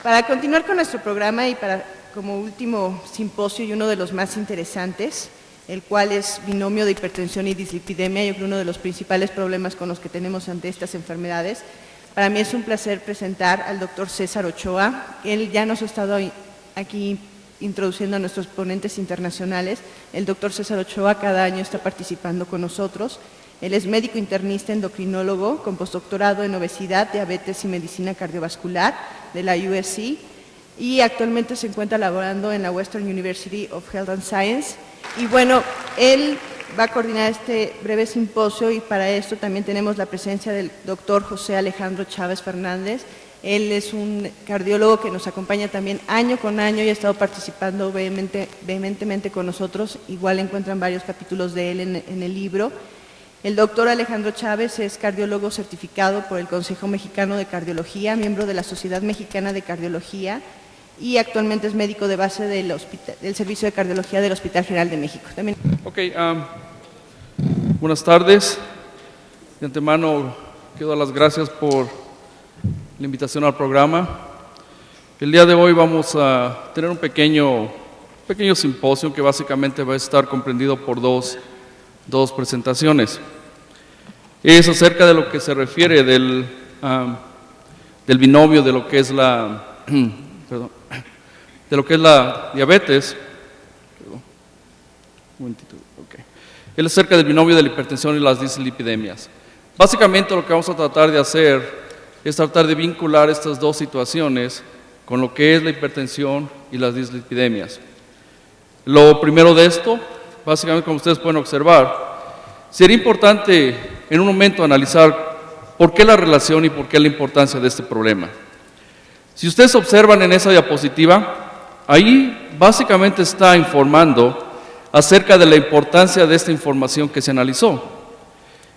Para continuar con nuestro programa y como último simposio y uno de los más interesantes, el cual es binomio de hipertensión y dislipidemia, yo creo uno de los principales problemas con los que tenemos ante estas enfermedades. Para mí es un placer presentar al doctor César Ochoa. Él ya nos ha estado aquí introduciendo a nuestros ponentes internacionales. El doctor César Ochoa cada año está participando con nosotros. Él es médico internista endocrinólogo con postdoctorado en obesidad, diabetes y medicina cardiovascular de la USC y actualmente se encuentra laborando en la Western University of Health and Science. Y bueno, él va a coordinar este breve simposio y para esto también tenemos la presencia del doctor José Alejandro Chávez Fernández. Él es un cardiólogo que nos acompaña también año con año y ha estado participando vehementemente con nosotros. Igual encuentran varios capítulos de él en el libro. El doctor Alejandro Chávez es cardiólogo certificado por el Consejo Mexicano de Cardiología, miembro de la Sociedad Mexicana de Cardiología y actualmente es médico de base del Servicio de Cardiología del Hospital General de México. También. Buenas tardes. De antemano quiero dar las gracias por la invitación al programa. El día de hoy vamos a tener un pequeño simposio que básicamente va a estar comprendido por dos presentaciones. Es acerca de lo que se refiere del binomio de lo que es la diabetes. Es acerca del binomio de la hipertensión y las dislipidemias. Básicamente lo que vamos a tratar de hacer es tratar de vincular estas dos situaciones con lo que es la hipertensión y las dislipidemias. Lo primero de esto, básicamente como ustedes pueden observar, sería importante en un momento analizar por qué la relación y por qué la importancia de este problema. Si ustedes observan en esa diapositiva, ahí básicamente está informando acerca de la importancia de esta información que se analizó.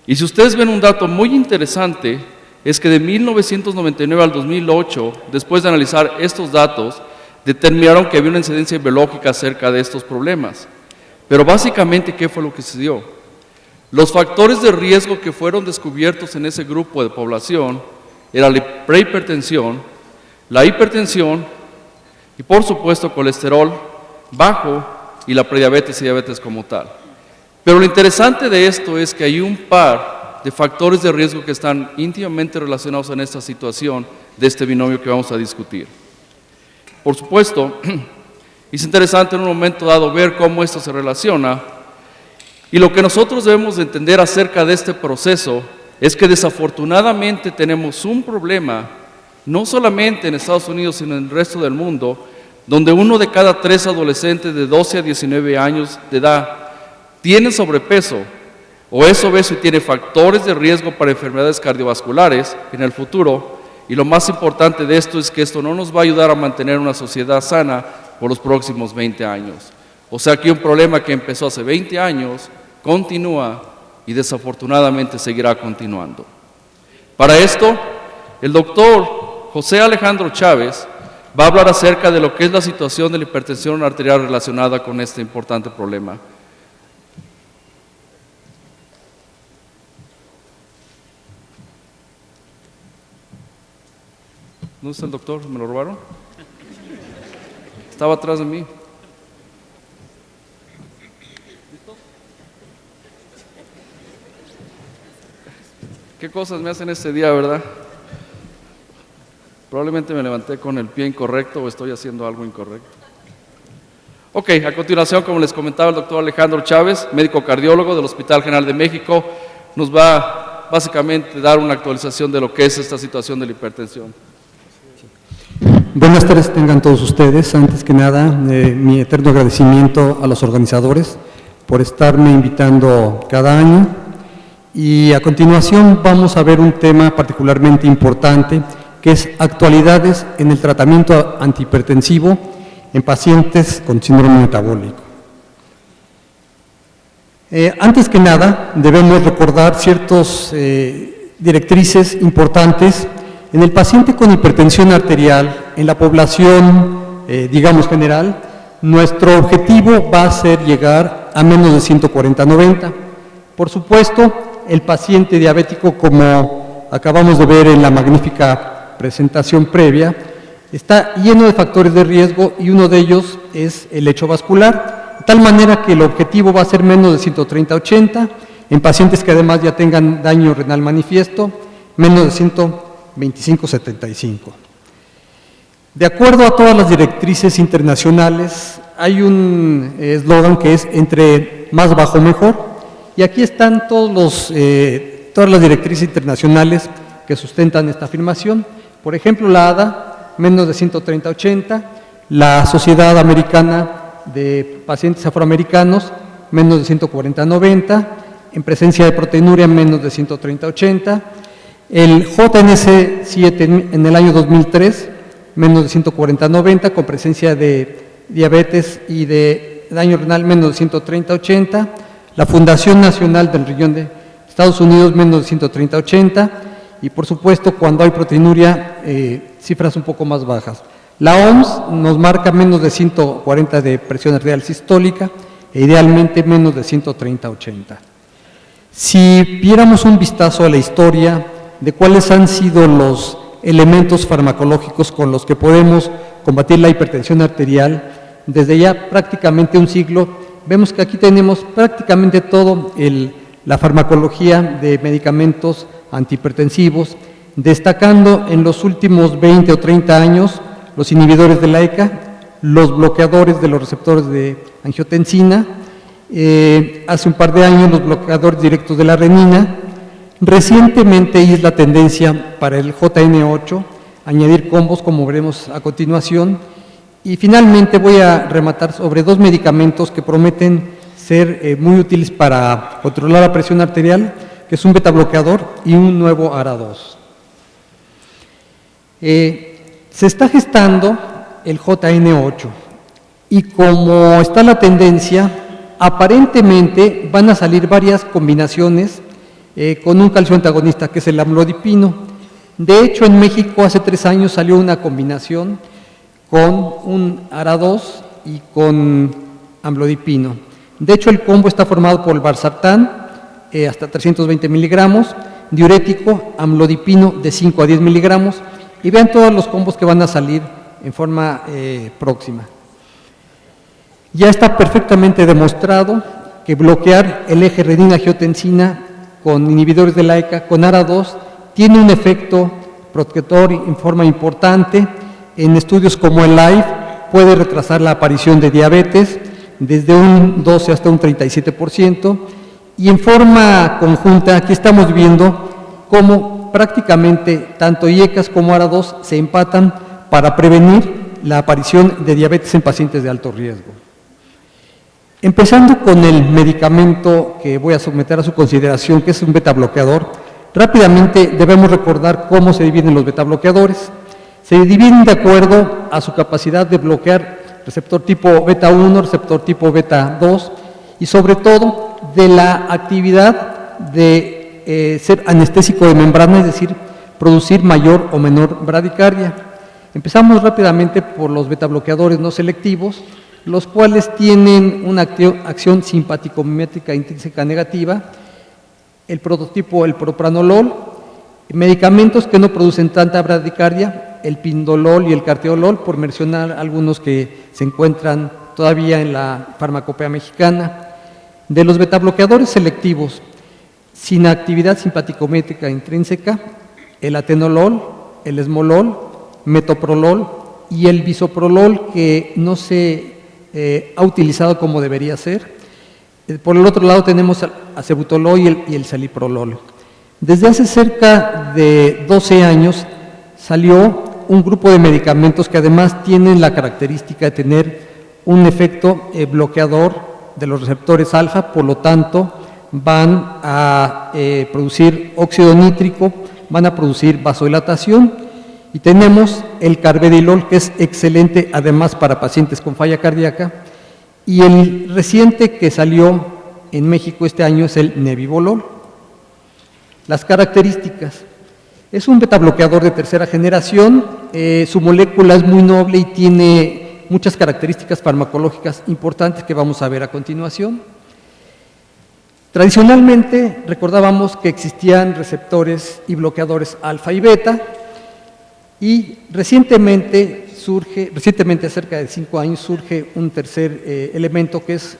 Y si ustedes ven un dato muy interesante, es que de 1999 al 2008, después de analizar estos datos, determinaron que había una incidencia biológica acerca de estos problemas. Pero básicamente, ¿qué fue lo que se dio? Los factores de riesgo que fueron descubiertos en ese grupo de población eran la prehipertensión, la hipertensión y, por supuesto, colesterol bajo y la prediabetes y diabetes como tal. Pero lo interesante de esto es que hay un par de factores de riesgo que están íntimamente relacionados en esta situación de este binomio que vamos a discutir. Por supuesto, es interesante en un momento dado ver cómo esto se relaciona y lo que nosotros debemos de entender acerca de este proceso es que desafortunadamente tenemos un problema, no solamente en Estados Unidos sino en el resto del mundo, donde 1 de cada 3 adolescentes de 12 a 19 años de edad tiene sobrepeso o es obeso y tiene factores de riesgo para enfermedades cardiovasculares en el futuro. Y lo más importante de esto es que esto no nos va a ayudar a mantener una sociedad sana por los próximos 20 años. O sea que un problema que empezó hace 20 años continúa y desafortunadamente seguirá continuando. Para esto, el doctor José Alejandro Chávez va a hablar acerca de lo que es la situación de la hipertensión arterial relacionada con este importante problema. ¿Dónde está el doctor? ¿Me lo robaron? Estaba atrás de mí. ¿Qué cosas me hacen este día, verdad? Probablemente me levanté con el pie incorrecto o estoy haciendo algo incorrecto. Ok, a continuación, como les comentaba, el doctor Alejandro Chávez, médico cardiólogo del Hospital General de México, nos va básicamente a dar una actualización de lo que es esta situación de la hipertensión. Buenas tardes tengan todos ustedes. Antes que nada, mi eterno agradecimiento a los organizadores por estarme invitando cada año. Y a continuación vamos a ver un tema particularmente importante, que es actualidades en el tratamiento antihipertensivo en pacientes con síndrome metabólico. Antes que nada, debemos recordar ciertas directrices importantes. En el paciente con hipertensión arterial, en la población, digamos general, nuestro objetivo va a ser llegar a menos de 140/90. Por supuesto, el paciente diabético, como acabamos de ver en la magnífica presentación previa, está lleno de factores de riesgo y uno de ellos es el hecho vascular, de tal manera que el objetivo va a ser menos de 130/80, en pacientes que además ya tengan daño renal manifiesto, menos de 125/75. De acuerdo a todas las directrices internacionales, hay un eslogan que es entre más bajo mejor, y aquí están todas las directrices internacionales que sustentan esta afirmación. Por ejemplo, la ADA, menos de 130/80, la Sociedad Americana de Pacientes Afroamericanos, menos de 140/90, en presencia de proteinuria, menos de 130/80, el JNS7 en el año 2003, menos de 140/90, con presencia de diabetes y de daño renal, menos de 130/80, la Fundación Nacional del Riñón de Estados Unidos, menos de 130/80, y por supuesto cuando hay proteinuria, cifras un poco más bajas. La OMS nos marca menos de 140 de presión arterial sistólica e idealmente menos de 130/80. Si viéramos un vistazo a la historia de cuáles han sido los elementos farmacológicos con los que podemos combatir la hipertensión arterial, desde ya prácticamente un siglo, vemos que aquí tenemos prácticamente todo la farmacología de medicamentos antihipertensivos, destacando en los últimos 20 o 30 años los inhibidores de la ECA, los bloqueadores de los receptores de angiotensina, hace un par de años los bloqueadores directos de la renina. Recientemente, y es la tendencia para el JN8, añadir combos como veremos a continuación. Y finalmente voy a rematar sobre dos medicamentos que prometen ser muy útiles para controlar la presión arterial, que es un betabloqueador y un nuevo ARA2. Se está gestando el JN8 y como está la tendencia, aparentemente van a salir varias combinaciones con un calcio antagonista que es el amlodipino. De hecho, en México hace 3 años salió una combinación con un ARA2 y con amlodipino. De hecho, el combo está formado por el valsartán, hasta 320 miligramos, diurético, amlodipino de 5 a 10 miligramos, y vean todos los combos que van a salir en forma próxima. Ya está perfectamente demostrado que bloquear el eje renina-angiotensina con inhibidores de la ECA, con ARA2, tiene un efecto protector en forma importante. En estudios como el LIFE puede retrasar la aparición de diabetes desde un 12 hasta un 37%, y en forma conjunta aquí estamos viendo cómo prácticamente tanto IECAS como ARA2 se empatan para prevenir la aparición de diabetes en pacientes de alto riesgo. Empezando con el medicamento que voy a someter a su consideración, que es un betabloqueador, rápidamente debemos recordar cómo se dividen los betabloqueadores. Se dividen de acuerdo a su capacidad de bloquear receptor tipo beta 1, receptor tipo beta 2 y sobre todo de la actividad de ser anestésico de membrana, es decir, producir mayor o menor bradicardia. Empezamos rápidamente por los betabloqueadores no selectivos, los cuales tienen una acción simpaticomimética intrínseca negativa, el prototipo el propranolol, medicamentos que no producen tanta bradicardia, el pindolol y el carteolol, por mencionar algunos que se encuentran todavía en la farmacopea mexicana. De los betabloqueadores selectivos sin actividad simpaticométrica intrínseca, el atenolol, el esmolol, metoprolol y el bisoprolol, que no se ha utilizado como debería ser. Por el otro lado tenemos el acebutolol y el saliprolol. Desde hace cerca de 12 años salió un grupo de medicamentos que además tienen la característica de tener un efecto bloqueador de los receptores alfa, por lo tanto van a producir óxido nítrico, van a producir vasodilatación, y tenemos el carvedilol, que es excelente además para pacientes con falla cardíaca, y el reciente que salió en México este año es el nebivolol. Las características: es un betabloqueador de tercera generación, su molécula es muy noble y tiene muchas características farmacológicas importantes que vamos a ver a continuación. Tradicionalmente recordábamos que existían receptores y bloqueadores alfa y beta. Y recientemente, cerca de 5 años, surge un tercer elemento que es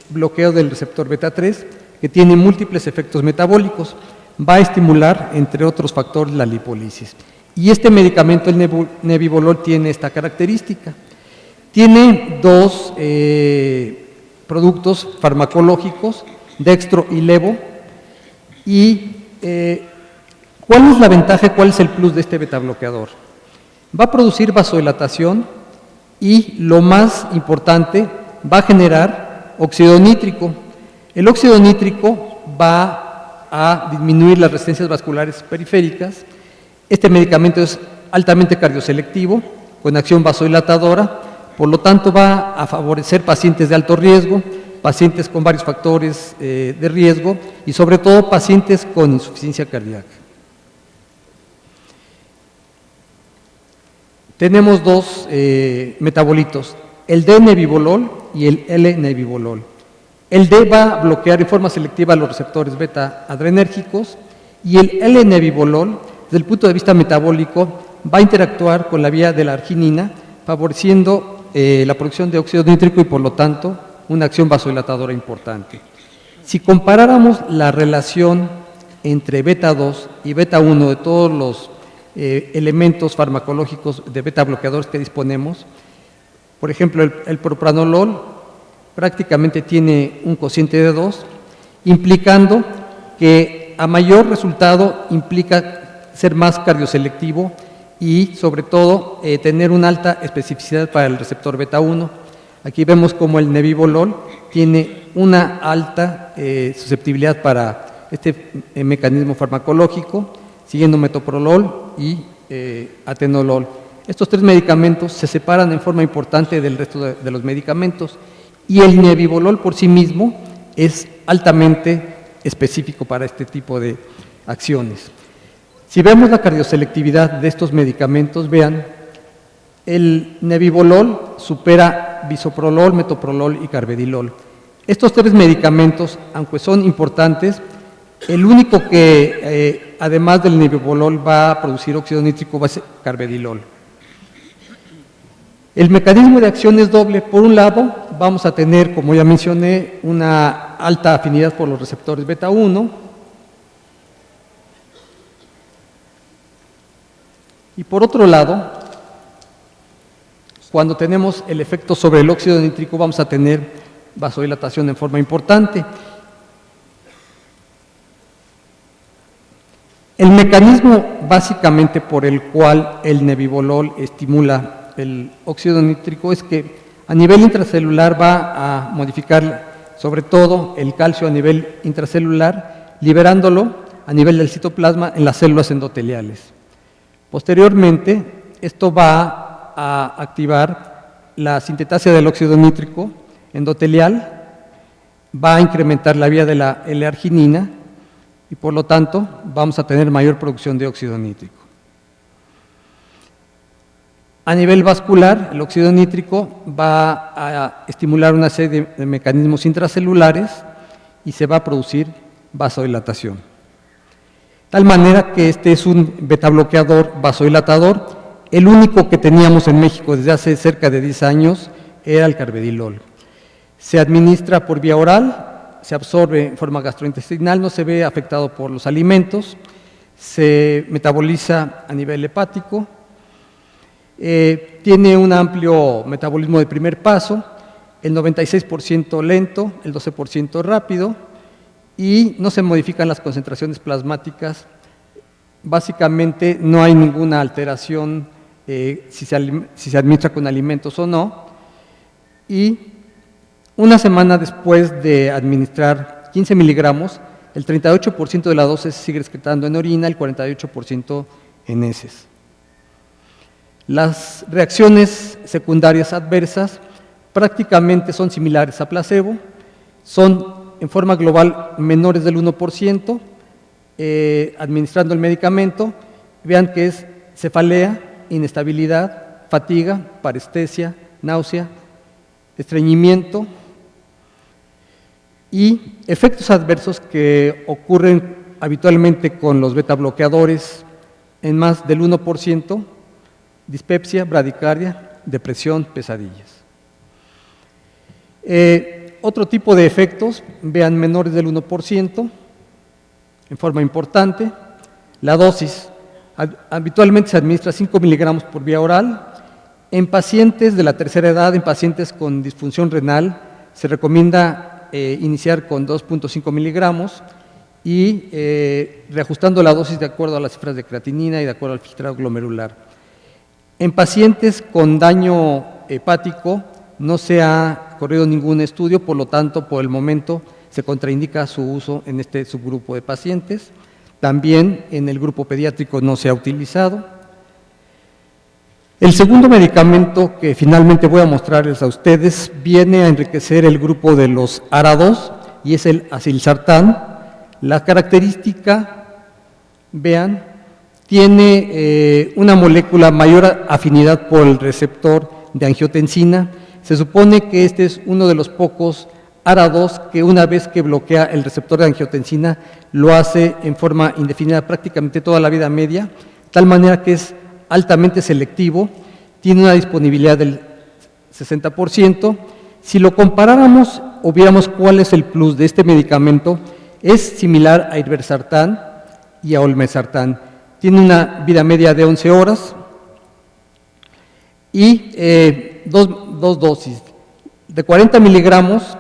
bloqueo del receptor beta 3, que tiene múltiples efectos metabólicos. Va a estimular, entre otros factores, la lipólisis. Y este medicamento, el nebivolol, tiene esta característica. Tiene dos productos farmacológicos, dextro y levo. Y ¿cuál es la ventaja y cuál es el plus de este betabloqueador? Va a producir vasodilatación y, lo más importante, va a generar óxido nítrico. El óxido nítrico va a disminuir las resistencias vasculares periféricas. Este medicamento es altamente cardioselectivo, con acción vasodilatadora, por lo tanto va a favorecer pacientes de alto riesgo, pacientes con varios factores de riesgo y sobre todo pacientes con insuficiencia cardíaca. Tenemos dos metabolitos, el D-nebivolol y el L-nebivolol. El D va a bloquear en forma selectiva los receptores beta adrenérgicos y el L-nebivolol, desde el punto de vista metabólico, va a interactuar con la vía de la arginina, favoreciendo la producción de óxido nítrico y, por lo tanto, una acción vasodilatadora importante. Si comparáramos la relación entre beta 2 y beta 1 de todos los elementos farmacológicos de beta bloqueadores que disponemos, por ejemplo, el propranolol prácticamente tiene un cociente de 2, implicando que a mayor resultado implica ser más cardioselectivo y, sobre todo, tener una alta especificidad para el receptor beta 1. Aquí vemos como el nebivolol tiene una alta susceptibilidad para este mecanismo farmacológico, siguiendo metoprolol y atenolol. Estos tres medicamentos se separan en forma importante del resto de los medicamentos y el nebivolol por sí mismo es altamente específico para este tipo de acciones. Si vemos la cardioselectividad de estos medicamentos, vean, el nebivolol supera bisoprolol, metoprolol y carvedilol. Estos tres medicamentos, aunque son importantes, el único que, además del nebivolol, va a producir óxido nítrico va a ser carvedilol. El mecanismo de acción es doble. Por un lado, vamos a tener, como ya mencioné, una alta afinidad por los receptores beta 1. Y por otro lado, cuando tenemos el efecto sobre el óxido nítrico, vamos a tener vasodilatación en forma importante. El mecanismo básicamente por el cual el nebivolol estimula el óxido nítrico es que a nivel intracelular va a modificar sobre todo el calcio a nivel intracelular, liberándolo a nivel del citoplasma en las células endoteliales. Posteriormente, esto va a activar la sintetasia del óxido nítrico endotelial, va a incrementar la vía de la L-arginina y, por lo tanto, vamos a tener mayor producción de óxido nítrico. A nivel vascular, el óxido nítrico va a estimular una serie de mecanismos intracelulares y se va a producir vasodilatación. De tal manera que este es un betabloqueador vasodilatador. El único que teníamos en México desde hace cerca de 10 años era el carvedilol. Se administra por vía oral, se absorbe en forma gastrointestinal, no se ve afectado por los alimentos, se metaboliza a nivel hepático. Tiene un amplio metabolismo de primer paso, el 96% lento, el 12% rápido, y no se modifican las concentraciones plasmáticas. Básicamente no hay ninguna alteración si se administra con alimentos o no. Y una semana después de administrar 15 miligramos, el 38% de la dosis se sigue excretando en orina, el 48% en heces. Las reacciones secundarias adversas prácticamente son similares a placebo, son en forma global menores del 1%, administrando el medicamento. Vean que es cefalea, inestabilidad, fatiga, parestesia, náusea, estreñimiento y efectos adversos que ocurren habitualmente con los betabloqueadores en más del 1%, dispepsia, bradicardia, depresión, pesadillas. Otro tipo de efectos, vean, menores del 1%, en forma importante. La dosis habitualmente se administra 5 miligramos por vía oral. En pacientes de la tercera edad, en pacientes con disfunción renal, se recomienda iniciar con 2.5 miligramos y reajustando la dosis de acuerdo a las cifras de creatinina y de acuerdo al filtrado glomerular. En pacientes con daño hepático no se ha corrido ningún estudio, por lo tanto, por el momento se contraindica su uso en este subgrupo de pacientes. También en el grupo pediátrico no se ha utilizado. El segundo medicamento que finalmente voy a mostrarles a ustedes viene a enriquecer el grupo de los ARA2 y es el Asilsartán. La característica, vean, tiene una molécula mayor afinidad por el receptor de angiotensina. Se supone que este es uno de los pocos ARA2 que una vez que bloquea el receptor de angiotensina lo hace en forma indefinida prácticamente toda la vida media, de tal manera que es altamente selectivo, tiene una disponibilidad del 60%. Si lo comparáramos o viéramos cuál es el plus de este medicamento, es similar a Irbesartán y a Olmesartán. Tiene una vida media de 11 horas y dos dosis. De 40 miligramos,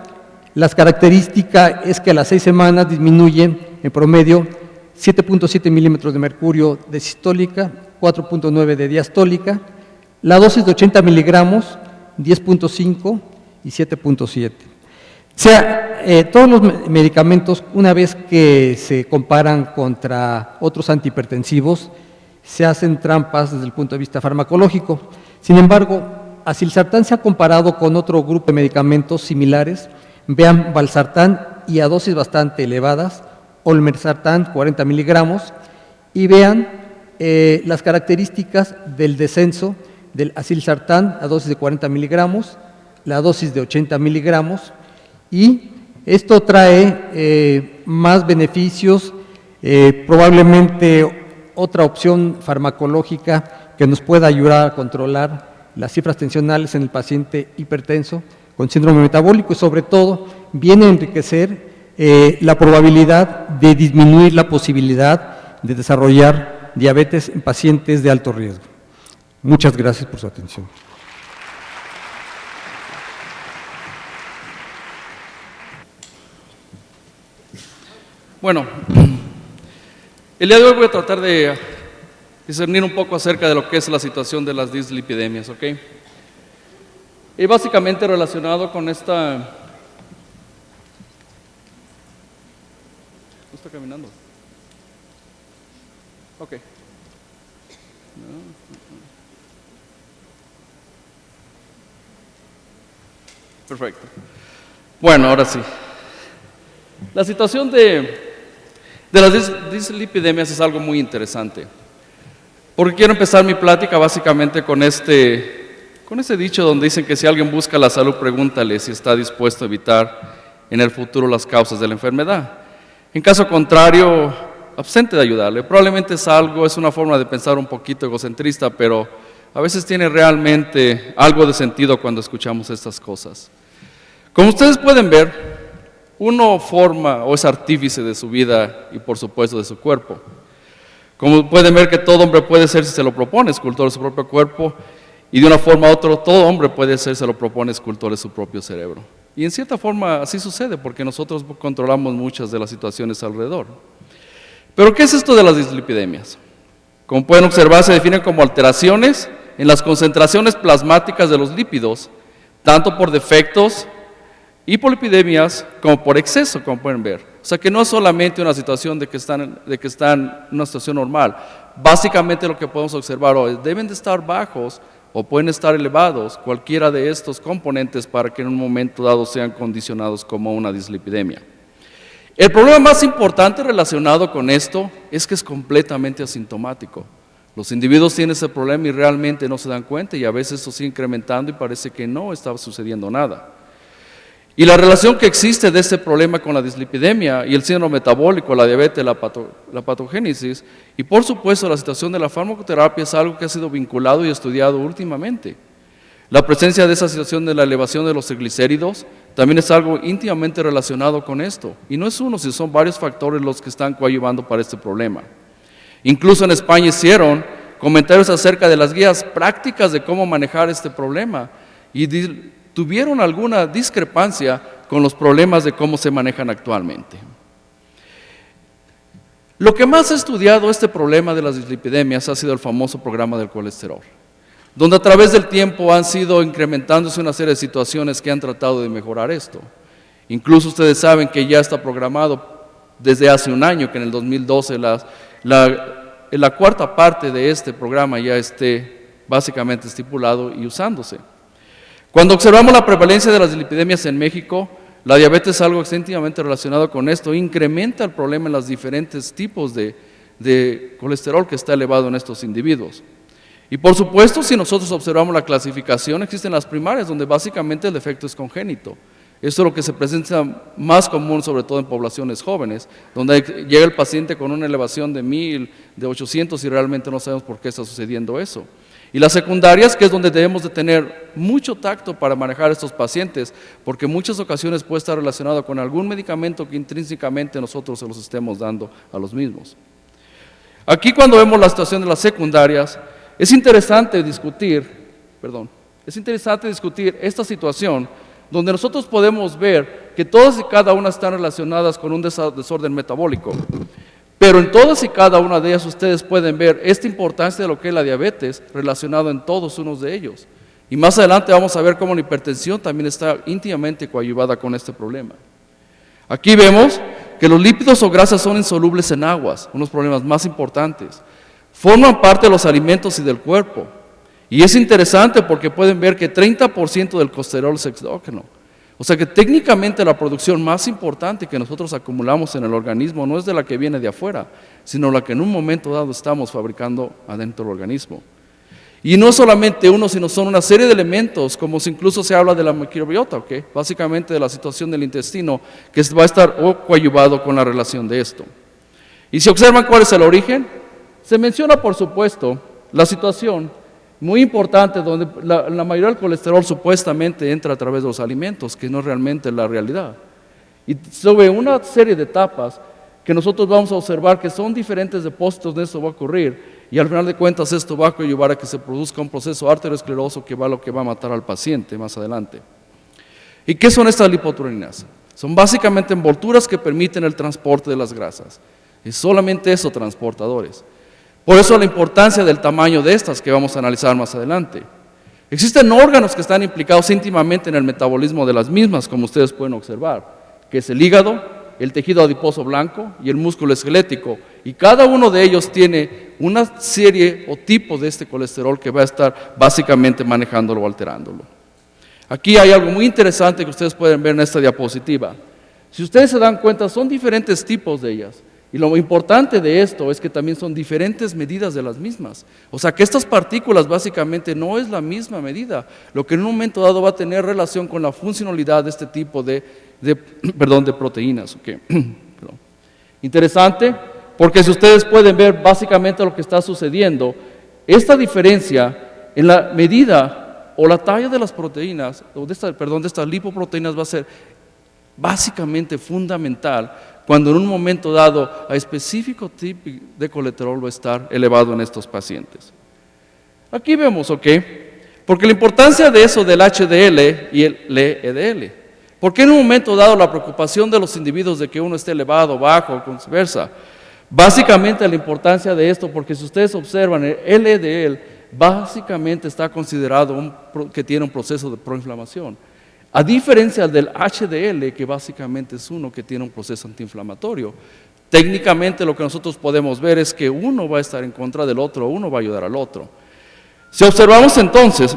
las características es que a las 6 semanas disminuyen en promedio 7.7 milímetros de mercurio de sistólica, 4.9 de diastólica. La dosis de 80 miligramos, 10.5 y 7.7. O sea, todos los medicamentos, una vez que se comparan contra otros antihipertensivos, se hacen trampas desde el punto de vista farmacológico. Sin embargo, Asilsartán se ha comparado con otro grupo de medicamentos similares, vean Valsartán y a dosis bastante elevadas, Olmesartán 40 miligramos, y vean las características del descenso del Asilsartán a dosis de 40 miligramos, la dosis de 80 miligramos, y esto trae más beneficios, probablemente otra opción farmacológica que nos pueda ayudar a controlar las cifras tensionales en el paciente hipertenso con síndrome metabólico y sobre todo viene a enriquecer la probabilidad de disminuir la posibilidad de desarrollar diabetes en pacientes de alto riesgo. Muchas gracias por su atención. Bueno, el día de hoy voy a tratar de discernir un poco acerca de lo que es la situación de las dislipidemias, ¿ok? Y básicamente relacionado con esta... ¿No está caminando? Ok. Perfecto. Bueno, ahora sí. La situación de las dislipidemias es algo muy interesante. Porque quiero empezar mi plática básicamente con ese dicho donde dicen que si alguien busca la salud, pregúntale si está dispuesto a evitar en el futuro las causas de la enfermedad. En caso contrario, abstente de ayudarle. Probablemente es una forma de pensar un poquito egocentrista, pero a veces tiene realmente algo de sentido cuando escuchamos estas cosas. Como ustedes pueden ver, uno forma o es artífice de su vida y por supuesto de su cuerpo. Como pueden ver que todo hombre puede ser, si se lo propone, escultor de su propio cuerpo, y de una forma u otra, todo hombre puede ser, se lo propone, escultor de su propio cerebro. Y en cierta forma así sucede, porque nosotros controlamos muchas de las situaciones alrededor. Pero ¿qué es esto de las dislipidemias? Como pueden observar, se definen como alteraciones en las concentraciones plasmáticas de los lípidos, tanto por defectos hipolipidemias como por exceso, como pueden ver. O sea que no es solamente una situación de que están en una situación normal. Básicamente lo que podemos observar hoy es deben de estar bajos o pueden estar elevados cualquiera de estos componentes para que en un momento dado sean condicionados como una dislipidemia. El problema más importante relacionado con esto es que es completamente asintomático. Los individuos tienen ese problema y realmente no se dan cuenta y a veces eso sigue incrementando y parece que no está sucediendo nada. Y la relación que existe de este problema con la dislipidemia y el síndrome metabólico, la diabetes, la patogénesis y por supuesto la situación de la farmacoterapia es algo que ha sido vinculado y estudiado últimamente. La presencia de esa situación de la elevación de los triglicéridos también es algo íntimamente relacionado con esto. Y no es uno, sino son varios factores los que están coadyuvando para este problema. Incluso en España hicieron comentarios acerca de las guías prácticas de cómo manejar este problema y tuvieron alguna discrepancia con los problemas de cómo se manejan actualmente. Lo que más ha estudiado este problema de las dislipidemias ha sido el famoso programa del colesterol, donde a través del tiempo han sido incrementándose una serie de situaciones que han tratado de mejorar esto. Incluso ustedes saben que ya está programado desde hace un año, que en el 2012 la cuarta parte de este programa ya esté básicamente estipulado y usándose. Cuando observamos la prevalencia de las dislipidemias en México, la diabetes es algo extensivamente relacionado con esto, incrementa el problema en los diferentes tipos de colesterol que está elevado en estos individuos. Y por supuesto, si nosotros observamos la clasificación, existen las primarias, donde básicamente el defecto es congénito. Esto es lo que se presenta más común, sobre todo en poblaciones jóvenes, donde llega el paciente con una elevación de 1000, de 800 y realmente no sabemos por qué está sucediendo eso. Y las secundarias, que es donde debemos de tener mucho tacto para manejar a estos pacientes, porque en muchas ocasiones puede estar relacionado con algún medicamento que intrínsecamente nosotros se los estemos dando a los mismos. Aquí cuando vemos la situación de las secundarias, es interesante discutir esta situación, donde nosotros podemos ver que todas y cada una están relacionadas con un desorden metabólico. Pero en todas y cada una de ellas ustedes pueden ver esta importancia de lo que es la diabetes relacionado en todos unos de ellos. Y más adelante vamos a ver cómo la hipertensión también está íntimamente coadyuvada con este problema. Aquí vemos que los lípidos o grasas son insolubles en aguas, unos problemas más importantes. Forman parte de los alimentos y del cuerpo. Y es interesante porque pueden ver que 30% del colesterol es exógeno. O sea que técnicamente la producción más importante que nosotros acumulamos en el organismo no es de la que viene de afuera, sino la que en un momento dado estamos fabricando adentro del organismo. Y no solamente uno, sino son una serie de elementos, como si incluso se habla de la microbiota, ¿okay? Básicamente de la situación del intestino, que va a estar coadyuvado con la relación de esto. Y si observan cuál es el origen, se menciona por supuesto la situación muy importante donde la mayoría del colesterol supuestamente entra a través de los alimentos, que no es realmente la realidad. Y sobre una serie de etapas que nosotros vamos a observar que son diferentes depósitos de esto va a ocurrir, y al final de cuentas esto va a ayudar a que se produzca un proceso arterioscleroso que va a lo que va a matar al paciente más adelante. ¿Y qué son estas lipoproteínas? Son básicamente envolturas que permiten el transporte de las grasas. Y solamente eso, transportadores. Por eso la importancia del tamaño de estas que vamos a analizar más adelante. Existen órganos que están implicados íntimamente en el metabolismo de las mismas, como ustedes pueden observar, que es el hígado, el tejido adiposo blanco y el músculo esquelético. Y cada uno de ellos tiene una serie o tipo de este colesterol que va a estar básicamente manejándolo o alterándolo. Aquí hay algo muy interesante que ustedes pueden ver en esta diapositiva. Si ustedes se dan cuenta, son diferentes tipos de ellas. Y lo importante de esto es que también son diferentes medidas de las mismas. O sea que estas partículas básicamente no es la misma medida, lo que en un momento dado va a tener relación con la funcionalidad de este tipo de proteínas. Okay. Interesante, porque si ustedes pueden ver básicamente lo que está sucediendo, esta diferencia en la medida o la talla de las proteínas, de estas lipoproteínas va a ser básicamente fundamental cuando en un momento dado a específico tipo de colesterol va a estar elevado en estos pacientes. Aquí vemos, ¿ok? Porque la importancia de eso del HDL y el LDL. Porque en un momento dado la preocupación de los individuos de que uno esté elevado, bajo, o viceversa. Básicamente la importancia de esto, porque si ustedes observan, el LDL básicamente está considerado que tiene un proceso de proinflamación. A diferencia del HDL, que básicamente es uno que tiene un proceso antiinflamatorio. Técnicamente lo que nosotros podemos ver es que uno va a estar en contra del otro, uno va a ayudar al otro. Si observamos entonces,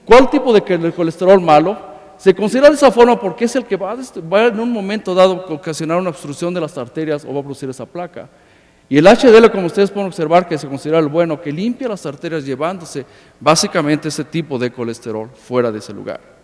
¿cuál tipo de colesterol malo? Se considera de esa forma porque es el que va en un momento dado a ocasionar una obstrucción de las arterias o va a producir esa placa. Y el HDL, como ustedes pueden observar, que se considera el bueno, que limpia las arterias llevándose básicamente ese tipo de colesterol fuera de ese lugar.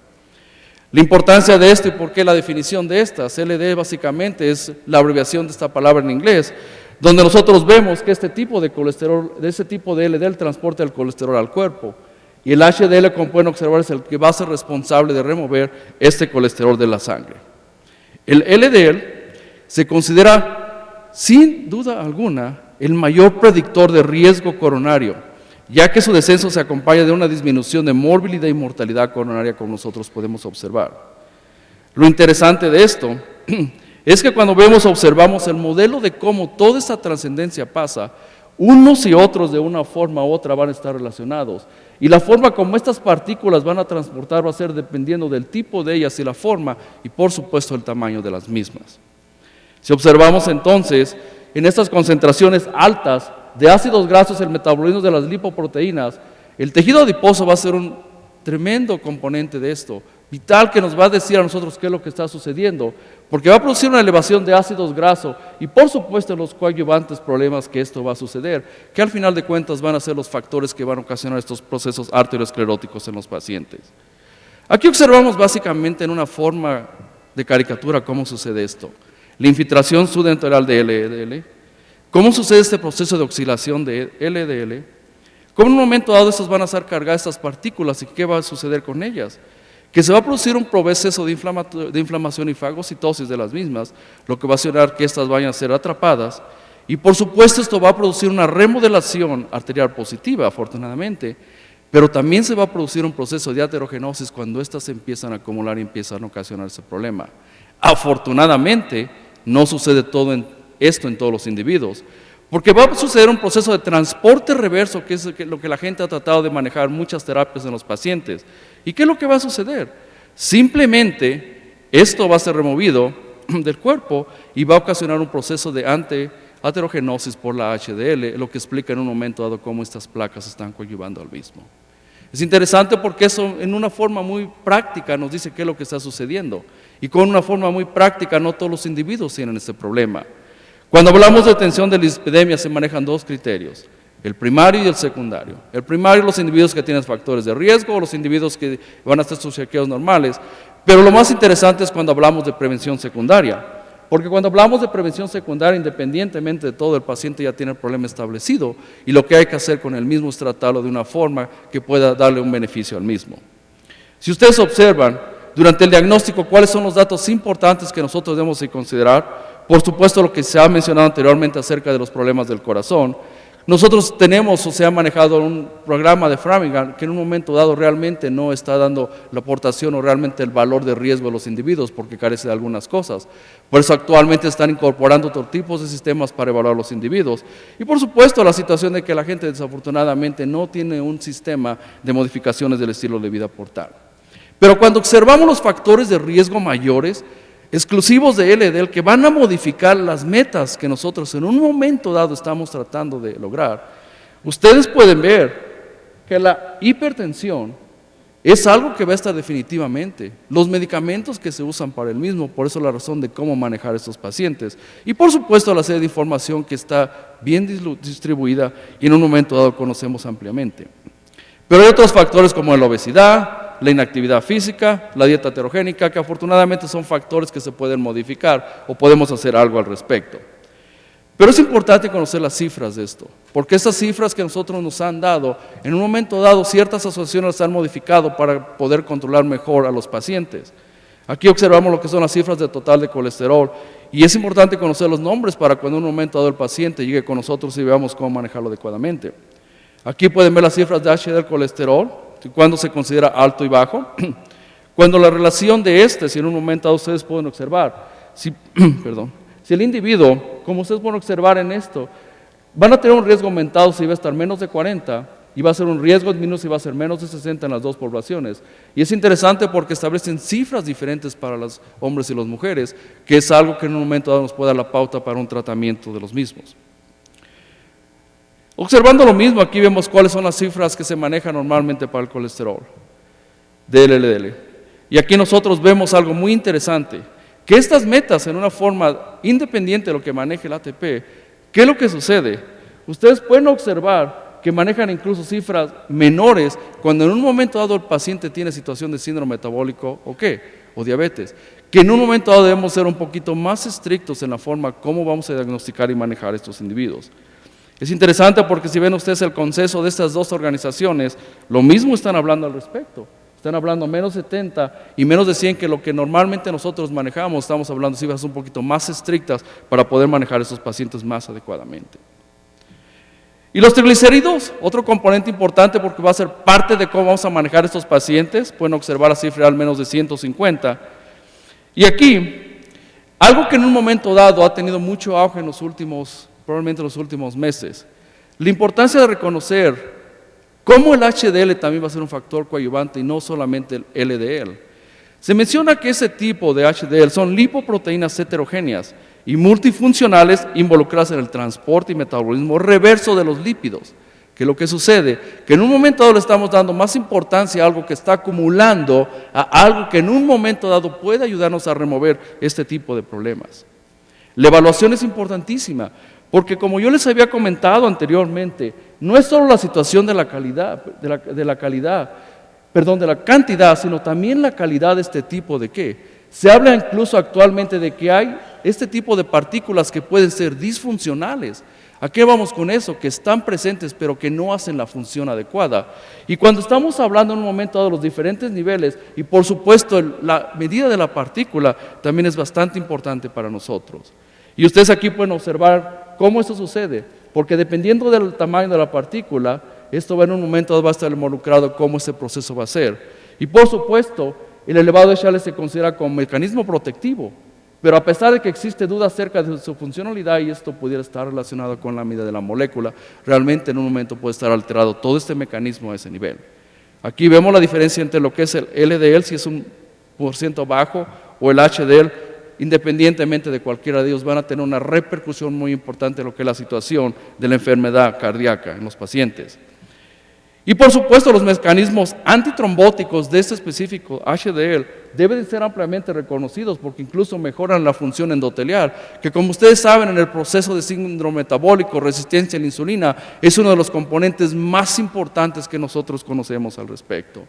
La importancia de esto y por qué la definición de estas, LDL básicamente es la abreviación de esta palabra en inglés, donde nosotros vemos que este tipo de colesterol, de ese tipo de LDL transporta el colesterol al cuerpo, y el HDL, como pueden observar, es el que va a ser responsable de remover este colesterol de la sangre. El LDL se considera, sin duda alguna, el mayor predictor de riesgo coronario, ya que su descenso se acompaña de una disminución de morbilidad y mortalidad coronaria, como nosotros podemos observar. Lo interesante de esto es que cuando observamos el modelo de cómo toda esta trascendencia pasa, unos y otros de una forma u otra van a estar relacionados. Y la forma como estas partículas van a transportar va a ser dependiendo del tipo de ellas y la forma, y por supuesto el tamaño de las mismas. Si observamos entonces, en estas concentraciones altas de ácidos grasos, el metabolismo de las lipoproteínas, el tejido adiposo va a ser un tremendo componente de esto, vital, que nos va a decir a nosotros qué es lo que está sucediendo, porque va a producir una elevación de ácidos grasos y por supuesto los coadyuvantes problemas que esto va a suceder, que al final de cuentas van a ser los factores que van a ocasionar estos procesos arterioscleróticos en los pacientes. Aquí observamos básicamente en una forma de caricatura cómo sucede esto. La infiltración subenteral de LDL, cómo sucede este proceso de oxidación de LDL, cómo en un momento dado estas van a ser cargadas estas partículas y qué va a suceder con ellas. Que se va a producir un proceso de inflamación y fagocitosis de las mismas, lo que va a hacer que estas vayan a ser atrapadas, y por supuesto esto va a producir una remodelación arterial positiva, afortunadamente, pero también se va a producir un proceso de aterogenosis cuando estas se empiezan a acumular y empiezan a ocasionar ese problema. Afortunadamente, no sucede todo esto en todos los individuos, porque va a suceder un proceso de transporte reverso, que es lo que la gente ha tratado de manejar muchas terapias en los pacientes. ¿Y qué es lo que va a suceder? Simplemente esto va a ser removido del cuerpo y va a ocasionar un proceso de aterogenosis por la HDL, lo que explica en un momento dado cómo estas placas están coadyuvando al mismo. Es interesante porque eso en una forma muy práctica nos dice qué es lo que está sucediendo, y con una forma muy práctica no todos los individuos tienen este problema. Cuando hablamos de tensión de dislipidemia se manejan dos criterios, el primario y el secundario. El primario, los individuos que tienen factores de riesgo, o los individuos que van a hacer sus chequeos normales, pero lo más interesante es cuando hablamos de prevención secundaria, porque cuando hablamos de prevención secundaria, independientemente de todo, el paciente ya tiene el problema establecido, y lo que hay que hacer con el mismo es tratarlo de una forma que pueda darle un beneficio al mismo. Si ustedes observan, durante el diagnóstico, ¿cuáles son los datos importantes que nosotros debemos de considerar? Por supuesto, lo que se ha mencionado anteriormente acerca de los problemas del corazón. Nosotros tenemos o se ha manejado un programa de Framingham que en un momento dado realmente no está dando la aportación o realmente el valor de riesgo a los individuos porque carece de algunas cosas. Por eso actualmente están incorporando otros tipos de sistemas para evaluar a los individuos. Y por supuesto la situación de que la gente desafortunadamente no tiene un sistema de modificaciones del estilo de vida portal. Pero cuando observamos los factores de riesgo mayores, exclusivos de LDL, que van a modificar las metas que nosotros en un momento dado estamos tratando de lograr, ustedes pueden ver que la hipertensión es algo que va a estar definitivamente. Los medicamentos que se usan para el mismo, por eso la razón de cómo manejar a estos pacientes. Y por supuesto la serie de información que está bien distribuida y en un momento dado conocemos ampliamente. Pero hay otros factores como la obesidad, la inactividad física, la dieta heterogénica, que afortunadamente son factores que se pueden modificar o podemos hacer algo al respecto. Pero es importante conocer las cifras de esto, porque estas cifras que nosotros nos han dado, en un momento dado ciertas asociaciones las han modificado para poder controlar mejor a los pacientes. Aquí observamos lo que son las cifras de total de colesterol, y es importante conocer los nombres para cuando en un momento dado el paciente llegue con nosotros y veamos cómo manejarlo adecuadamente. Aquí pueden ver las cifras de HDL colesterol, cuando se considera alto y bajo, cuando la relación de si en un momento dado ustedes pueden observar, si el individuo, como ustedes pueden observar en esto, van a tener un riesgo aumentado si va a estar menos de 40 y va a ser un riesgo disminuido si va a ser menos de 60 en las dos poblaciones. Y es interesante porque establecen cifras diferentes para los hombres y las mujeres, que es algo que en un momento dado nos puede dar la pauta para un tratamiento de los mismos. Observando lo mismo, aquí vemos cuáles son las cifras que se manejan normalmente para el colesterol de LDL. Y aquí nosotros vemos algo muy interesante, que estas metas en una forma independiente de lo que maneje el ATP, ¿qué es lo que sucede? Ustedes pueden observar que manejan incluso cifras menores cuando en un momento dado el paciente tiene situación de síndrome metabólico o qué, o diabetes, que en un momento dado debemos ser un poquito más estrictos en la forma como vamos a diagnosticar y manejar estos individuos. Es interesante porque si ven ustedes el consenso de estas dos organizaciones, lo mismo están hablando al respecto. Están hablando menos 70 y menos de 100 que lo que normalmente nosotros manejamos. Estamos hablando de cifras un poquito más estrictas para poder manejar a estos pacientes más adecuadamente. Y los triglicéridos, otro componente importante porque va a ser parte de cómo vamos a manejar estos pacientes. Pueden observar la cifra al menos de 150. Y aquí, algo que en un momento dado ha tenido mucho auge en los últimos, probablemente en los últimos meses, la importancia de reconocer cómo el HDL también va a ser un factor coadyuvante y no solamente el LDL. Se menciona que ese tipo de HDL son lipoproteínas heterogéneas y multifuncionales involucradas en el transporte y metabolismo reverso de los lípidos. Que lo que sucede, que en un momento dado le estamos dando más importancia a algo que está acumulando, a algo que en un momento dado puede ayudarnos a remover este tipo de problemas. La evaluación es importantísima, porque como yo les había comentado anteriormente, no es solo la situación de la calidad, de la cantidad, sino también la calidad de este tipo de ¿qué? Se habla incluso actualmente de que hay este tipo de partículas que pueden ser disfuncionales. ¿A qué vamos con eso? Que están presentes pero que no hacen la función adecuada. Y cuando estamos hablando en un momento dado de los diferentes niveles, y por supuesto la medida de la partícula también es bastante importante para nosotros. Y ustedes aquí pueden observar cómo eso sucede, porque dependiendo del tamaño de la partícula, esto va en un momento dado va a estar involucrado cómo ese proceso va a ser. Y por supuesto, el elevado HDL se considera como mecanismo protectivo, pero a pesar de que existe duda acerca de su funcionalidad y esto pudiera estar relacionado con la medida de la molécula, realmente en un momento puede estar alterado todo este mecanismo a ese nivel. Aquí vemos la diferencia entre lo que es el LDL, si es un % bajo, o el HDL, independientemente de cualquiera de ellos, van a tener una repercusión muy importante en lo que es la situación de la enfermedad cardíaca en los pacientes. Y por supuesto los mecanismos antitrombóticos de este específico HDL deben ser ampliamente reconocidos porque incluso mejoran la función endotelial, que como ustedes saben en el proceso de síndrome metabólico, resistencia a la insulina, es uno de los componentes más importantes que nosotros conocemos al respecto.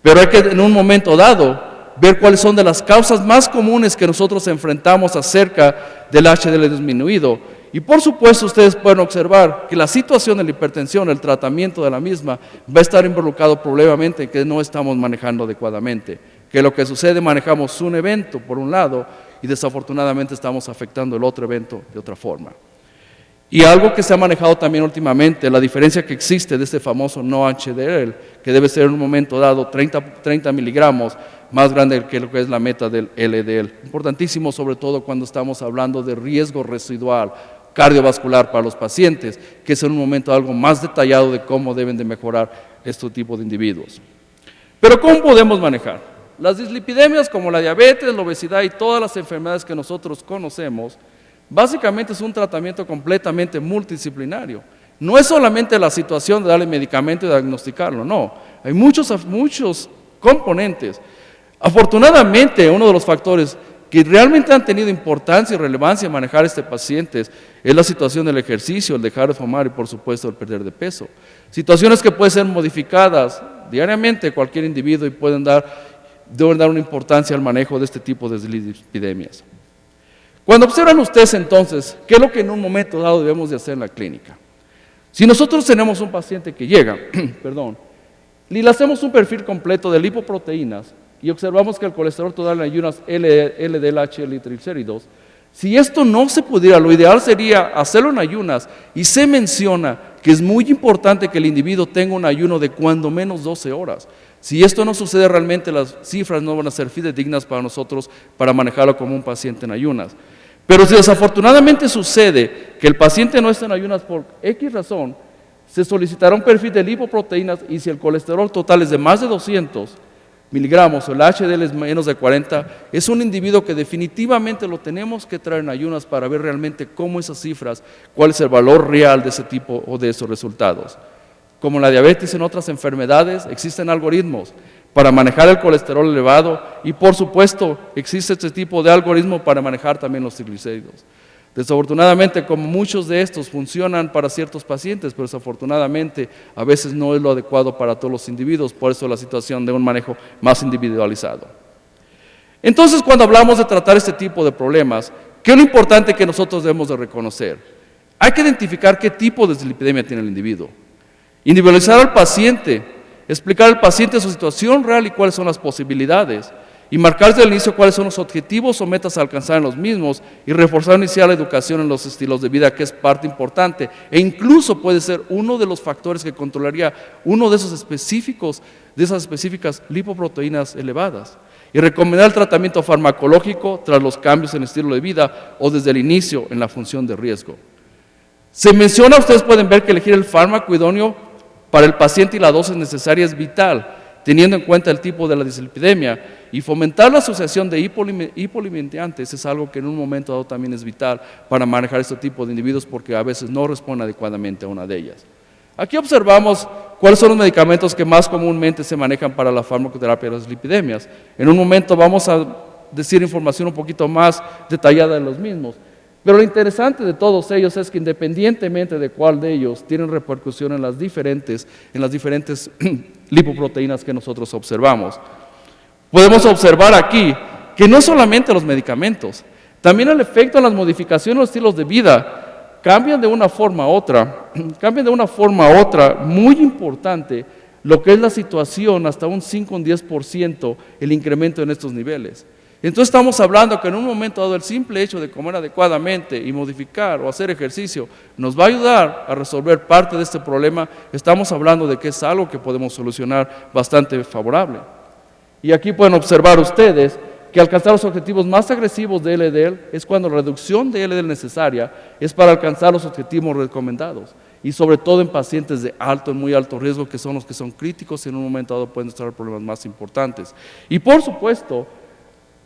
Pero hay que en un momento dado ver cuáles son de las causas más comunes que nosotros enfrentamos acerca del HDL disminuido. Y por supuesto ustedes pueden observar que la situación de la hipertensión, el tratamiento de la misma, va a estar involucrado probablemente en que no estamos manejando adecuadamente. Que lo que sucede, manejamos un evento por un lado y desafortunadamente estamos afectando el otro evento de otra forma. Y algo que se ha manejado también últimamente, la diferencia que existe de este famoso no HDL, que debe ser en un momento dado 30 miligramos, más grande que lo que es la meta del LDL. Importantísimo sobre todo cuando estamos hablando de riesgo residual cardiovascular para los pacientes, que es en un momento algo más detallado de cómo deben de mejorar este tipo de individuos. Pero ¿cómo podemos manejar? Las dislipidemias como la diabetes, la obesidad y todas las enfermedades que nosotros conocemos, básicamente es un tratamiento completamente multidisciplinario. No es solamente la situación de darle medicamento y diagnosticarlo, no. Hay muchos componentes. Afortunadamente, uno de los factores que realmente han tenido importancia y relevancia en manejar a este paciente es la situación del ejercicio, el dejar de fumar y por supuesto el perder de peso. Situaciones que pueden ser modificadas diariamente cualquier individuo y deben dar una importancia al manejo de este tipo de dislipidemias. Cuando observan ustedes entonces, ¿qué es lo que en un momento dado debemos de hacer en la clínica? Si nosotros tenemos un paciente que llega, y le hacemos un perfil completo de lipoproteínas y observamos que el colesterol total en ayunas LDL, HDL y triglicéridos, si esto no se pudiera, lo ideal sería hacerlo en ayunas y se menciona que es muy importante que el individuo tenga un ayuno de cuando menos 12 horas. Si esto no sucede realmente las cifras no van a ser fidedignas para nosotros para manejarlo como un paciente en ayunas. Pero si desafortunadamente sucede que el paciente no está en ayunas por X razón, se solicitará un perfil de lipoproteínas y si el colesterol total es de más de 200 miligramos o el HDL es menos de 40, es un individuo que definitivamente lo tenemos que traer en ayunas para ver realmente cómo esas cifras, cuál es el valor real de ese tipo o de esos resultados. Como la diabetes en otras enfermedades, existen algoritmos para manejar el colesterol elevado y por supuesto existe este tipo de algoritmo para manejar también los triglicéridos. Desafortunadamente, como muchos de estos funcionan para ciertos pacientes, pero desafortunadamente a veces no es lo adecuado para todos los individuos, por eso la situación de un manejo más individualizado. Entonces, cuando hablamos de tratar este tipo de problemas, ¿qué es lo importante que nosotros debemos de reconocer? Hay que identificar qué tipo de dislipidemia tiene el individuo. Individualizar al paciente, explicar al paciente su situación real y cuáles son las posibilidades, y marcar desde el inicio cuáles son los objetivos o metas a alcanzar en los mismos, y reforzar iniciar la educación en los estilos de vida, que es parte importante, e incluso puede ser uno de los factores que controlaría uno de esas específicas lipoproteínas elevadas, y recomendar el tratamiento farmacológico tras los cambios en el estilo de vida o desde el inicio en la función de riesgo. Se menciona, ustedes pueden ver que elegir el fármaco idóneo para el paciente y la dosis necesaria es vital, teniendo en cuenta el tipo de la dislipidemia, y fomentar la asociación de hipolipemiantes es algo que en un momento dado también es vital para manejar este tipo de individuos, porque a veces no responden adecuadamente a una de ellas. Aquí observamos cuáles son los medicamentos que más comúnmente se manejan para la farmacoterapia de las dislipidemias. En un momento vamos a decir información un poquito más detallada de los mismos. Pero lo interesante de todos ellos es que independientemente de cuál de ellos, tienen repercusión en las diferentes lipoproteínas que nosotros observamos. Podemos observar aquí que no solamente los medicamentos, también el efecto en las modificaciones de los estilos de vida cambian de una forma a otra muy importante lo que es la situación, hasta un 5 o un 10% el incremento en estos niveles. Entonces estamos hablando que en un momento dado el simple hecho de comer adecuadamente y modificar o hacer ejercicio nos va a ayudar a resolver parte de este problema. Estamos hablando de que es algo que podemos solucionar bastante favorable. Y aquí pueden observar ustedes que alcanzar los objetivos más agresivos de LDL es cuando la reducción de LDL necesaria es para alcanzar los objetivos recomendados, y sobre todo en pacientes de muy alto riesgo, que son los que son críticos y en un momento dado pueden estar problemas más importantes. Y por supuesto,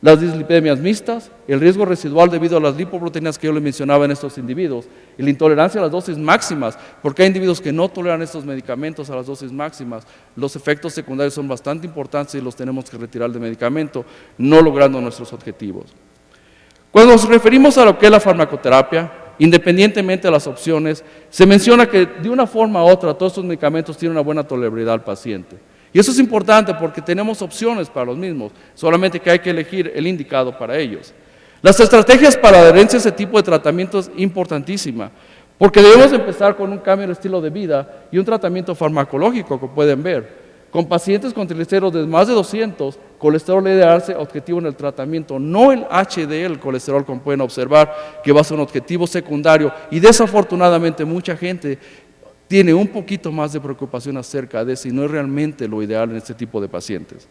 las dislipidemias mixtas, el riesgo residual debido a las lipoproteínas que yo les mencionaba en estos individuos, y la intolerancia a las dosis máximas, porque hay individuos que no toleran estos medicamentos a las dosis máximas. Los efectos secundarios son bastante importantes y los tenemos que retirar del medicamento, no logrando nuestros objetivos. Cuando nos referimos a lo que es la farmacoterapia, independientemente de las opciones, se menciona que de una forma u otra todos estos medicamentos tienen una buena tolerabilidad al paciente. Y eso es importante porque tenemos opciones para los mismos, solamente que hay que elegir el indicado para ellos. Las estrategias para adherencia a ese tipo de tratamiento es importantísima, porque debemos empezar con un cambio en el estilo de vida y un tratamiento farmacológico, que pueden ver. Con pacientes con triglicéridos de más de 200, colesterol LDL objetivo en el tratamiento, no el HDL, el colesterol, como pueden observar, que va a ser un objetivo secundario, y desafortunadamente mucha gente tiene un poquito más de preocupación acerca de eso y no es realmente lo ideal en este tipo de pacientes.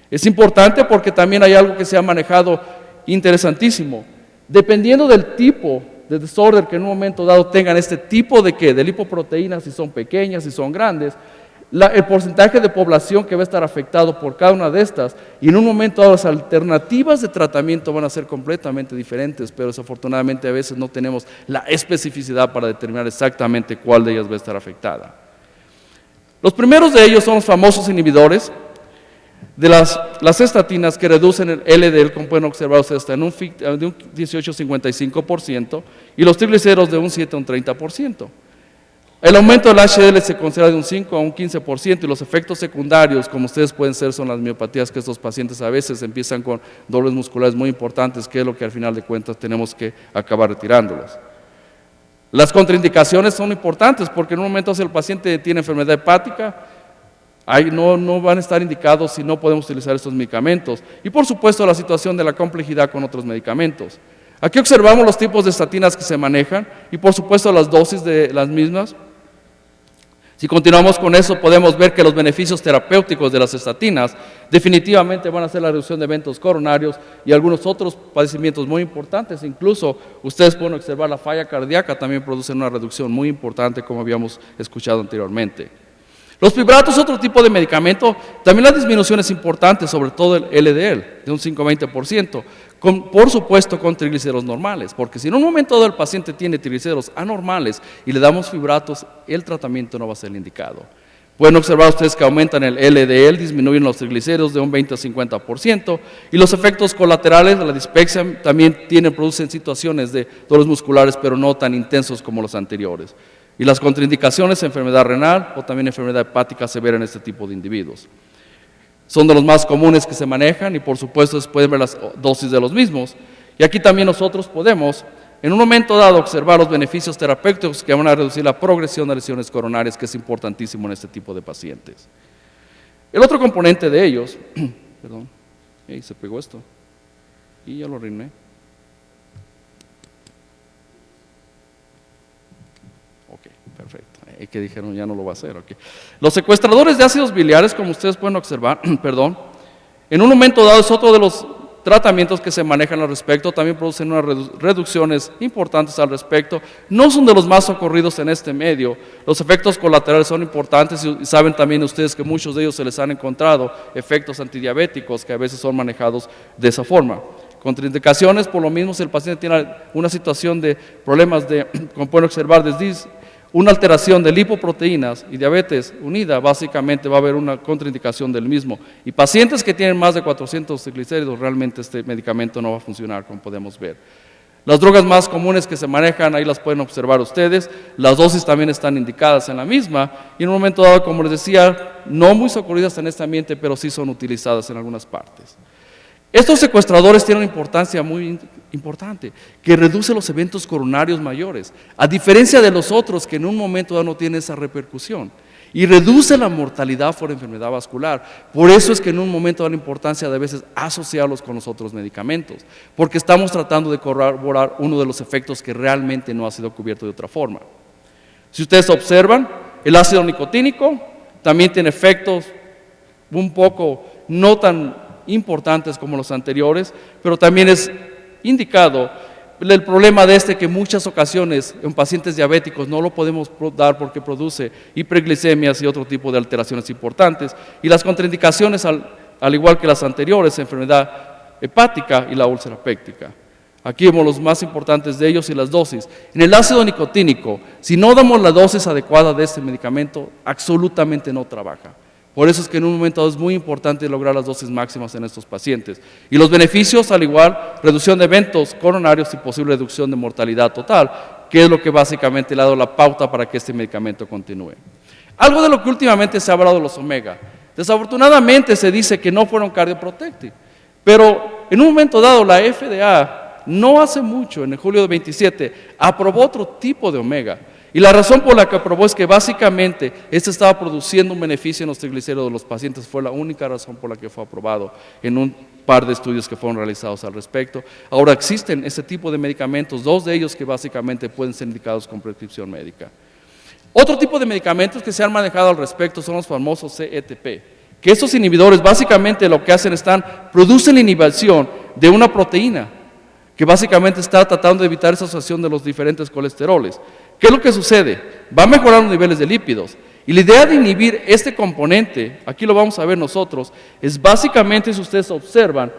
Es importante porque también hay algo que se ha manejado interesantísimo. Dependiendo del tipo de desorden que en un momento dado tengan este tipo de lipoproteínas, si son pequeñas, si son grandes, el porcentaje de población que va a estar afectado por cada una de estas, y en un momento dado las alternativas de tratamiento van a ser completamente diferentes, pero desafortunadamente a veces no tenemos la especificidad para determinar exactamente cuál de ellas va a estar afectada. Los primeros de ellos son los famosos inhibidores de las estatinas, que reducen el LDL, como pueden observar ustedes, hasta de un 18-55%, y los triglicéridos de un 7 a un 30%. El aumento del HDL se considera de un 5 a un 15%, y los efectos secundarios, como ustedes pueden ser, son las miopatías, que estos pacientes a veces empiezan con dolores musculares muy importantes, que es lo que al final de cuentas tenemos que acabar retirándolos. Las contraindicaciones son importantes, porque en un momento si el paciente tiene enfermedad hepática, no van a estar indicados si no podemos utilizar estos medicamentos. Y por supuesto la situación de la complejidad con otros medicamentos. Aquí observamos los tipos de estatinas que se manejan y por supuesto las dosis de las mismas. Si continuamos con eso, podemos ver que los beneficios terapéuticos de las estatinas definitivamente van a ser la reducción de eventos coronarios y algunos otros padecimientos muy importantes. Incluso ustedes pueden observar la falla cardíaca, también producen una reducción muy importante, como habíamos escuchado anteriormente. Los fibratos, otro tipo de medicamento, también la disminución es importante, sobre todo el LDL, de un 5 a 20%, por supuesto con triglicéridos normales, porque si en un momento dado el paciente tiene triglicéridos anormales y le damos fibratos, el tratamiento no va a ser el indicado. Pueden observar ustedes que aumentan el LDL, disminuyen los triglicéridos de un 20 a 50%, y los efectos colaterales de la dispepsia también producen situaciones de dolores musculares, pero no tan intensos como los anteriores. Y las contraindicaciones, enfermedad renal o también enfermedad hepática severa en este tipo de individuos. son de los más comunes que se manejan y por supuesto pueden ver las dosis de los mismos. Y aquí también nosotros podemos, en un momento dado, observar los beneficios terapéuticos que van a reducir la progresión de lesiones coronarias, que es importantísimo en este tipo de pacientes. El otro componente de ellos, perdón, se pegó esto, y ya lo arruiné. Ok, perfecto. Que dijeron ya no lo va a hacer. Okay. Los secuestradores de ácidos biliares, como ustedes pueden observar, perdón, en un momento dado es otro de los tratamientos que se manejan al respecto, también producen unas reducciones importantes al respecto. No son de los más ocurridos en este medio. Los efectos colaterales son importantes y saben también ustedes que muchos de ellos se les han encontrado efectos antidiabéticos que a veces son manejados de esa forma. Contraindicaciones, por lo mismo, si el paciente tiene una situación de problemas de, como pueden observar, una alteración de lipoproteínas y diabetes unida, básicamente va a haber una contraindicación del mismo. Y pacientes que tienen más de 400 triglicéridos, realmente este medicamento no va a funcionar, como podemos ver. Las drogas más comunes que se manejan, ahí las pueden observar ustedes, las dosis también están indicadas en la misma, y en un momento dado, como les decía, no muy socorridas en este ambiente, pero sí son utilizadas en algunas partes. Estos secuestradores tienen una importancia muy importante, que reduce los eventos coronarios mayores, a diferencia de los otros que en un momento dado no tienen esa repercusión, y reduce la mortalidad por enfermedad vascular. Por eso es que en un momento da la importancia de a veces asociarlos con los otros medicamentos, porque estamos tratando de corroborar uno de los efectos que realmente no ha sido cubierto de otra forma. Si ustedes observan, el ácido nicotínico también tiene efectos un poco no tan importantes como los anteriores, pero también es indicado el problema de que muchas ocasiones en pacientes diabéticos no lo podemos dar porque produce hiperglicemias y otro tipo de alteraciones importantes, y las contraindicaciones al igual que las anteriores, enfermedad hepática y la úlcera péptica. Aquí vemos los más importantes de ellos y las dosis. En el ácido nicotínico, si no damos la dosis adecuada de este medicamento, absolutamente no trabaja. Por eso es que en un momento es muy importante lograr las dosis máximas en estos pacientes. Y los beneficios, al igual, reducción de eventos coronarios y posible reducción de mortalidad total, que es lo que básicamente le ha dado la pauta para que este medicamento continúe. Algo de lo que últimamente se ha hablado de los omega. Desafortunadamente se dice que no fueron cardioprotective, pero en un momento dado la FDA, no hace mucho, en el julio de 27, aprobó otro tipo de omega. Y la razón por la que aprobó es que básicamente este estaba produciendo un beneficio en los triglicéridos de los pacientes, fue la única razón por la que fue aprobado en un par de estudios que fueron realizados al respecto. Ahora existen ese tipo de medicamentos, 2 de ellos que básicamente pueden ser indicados con prescripción médica. Otro tipo de medicamentos que se han manejado al respecto son los famosos CETP, que estos inhibidores básicamente lo que hacen producen la inhibición de una proteína, que básicamente está tratando de evitar esa asociación de los diferentes colesteroles. ¿Qué es lo que sucede? Va a mejorar los niveles de lípidos. Y la idea de inhibir este componente, aquí lo vamos a ver nosotros, es básicamente, si ustedes observan,